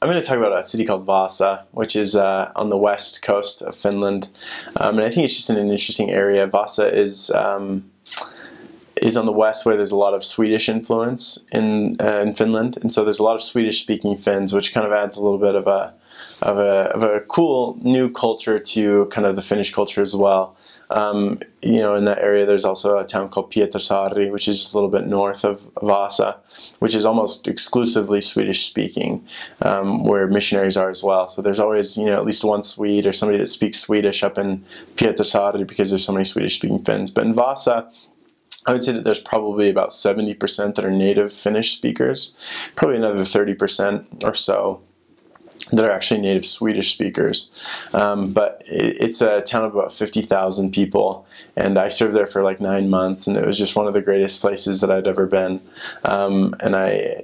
I'm going to talk about a city called Vaasa, which is on the west coast of Finland, and I think it's just in an interesting area. Vaasa is on the west, where there's a lot of Swedish influence in Finland, and so there's a lot of Swedish-speaking Finns, which kind of adds a little bit of a cool new culture to kind of the Finnish culture as well. In that area, there's also a town called Pietarsaari, which is just a little bit north of Vaasa, which is almost exclusively Swedish-speaking, where missionaries are as well. So there's always, at least one Swede or somebody that speaks Swedish up in Pietarsaari because there's so many Swedish-speaking Finns. But in Vaasa, I would say that there's probably about 70% that are native Finnish speakers, probably another 30% or so that are actually native Swedish speakers. But it's a town of about 50,000 people, and I served there for like 9 months, and it was just one of the greatest places that I'd ever been. And I,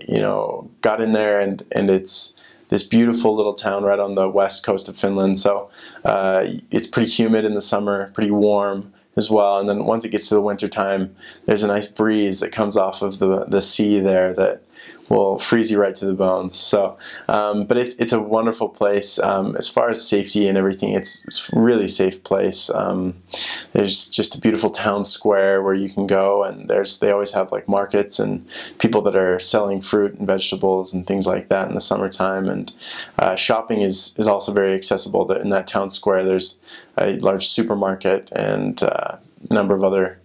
got in there, and it's this beautiful little town right on the west coast of Finland. So it's pretty humid in the summer, pretty warm as well. And then once it gets to the winter time, there's a nice breeze that comes off of the sea there that will freeze you right to the bones. So, but it's a wonderful place. As far as safety and everything, it's a really safe place. There's just a beautiful town square where you can go, and they always have like markets and people that are selling fruit and vegetables and things like that in the summertime. And shopping is also very accessible. In that town square, there's a large supermarket and a number of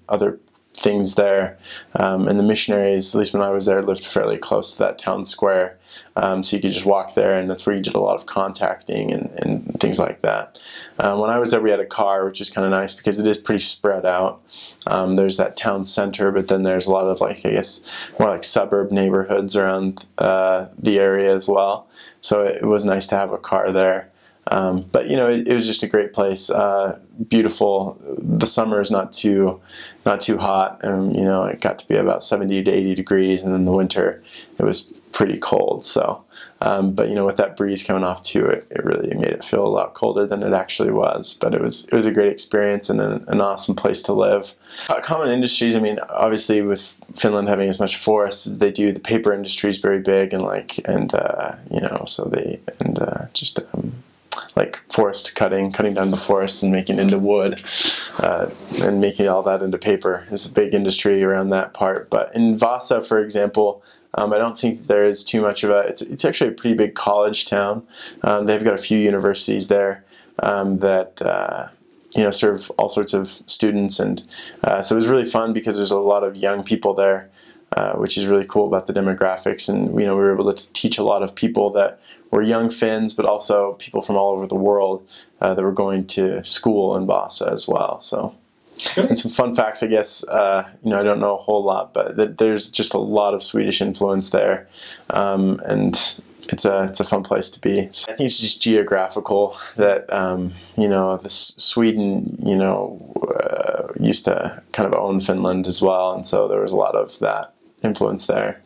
other things there, and the missionaries, at least when I was there, lived fairly close to that town square, so you could just walk there, and that's where you did a lot of contacting and things like that. When I was there, we had a car, which is kind of nice because it is pretty spread out. There's that town center, but then there's a lot of more like suburb neighborhoods around the area as well, so it was nice to have a car there. But it was just a great place, beautiful. The summer is not too hot, and it got to be about 70 to 80 degrees, and then the winter it was pretty cold. So, but with that breeze coming off too, it really made it feel a lot colder than it actually was. But it was a great experience and an awesome place to live. Common industries. I mean, obviously with Finland having as much forest as they do, the paper industry is very big, like forest cutting down the forest and making it into wood, and making all that into paper is a big industry around that part. But in Vaasa, for example, I don't think there is too much of it's actually a pretty big college town. They've got a few universities there that serve all sorts of students, and so it was really fun because there's a lot of young people there, which is really cool about the demographics. And we were able to teach a lot of people that were young Finns, but also people from all over the world that were going to school in Vaasa as well. So, and some fun facts, I guess. I don't know a whole lot, but there's just a lot of Swedish influence there, and it's a fun place to be. So I think it's just geographical that Sweden used to kind of own Finland as well, and so there was a lot of that influence there.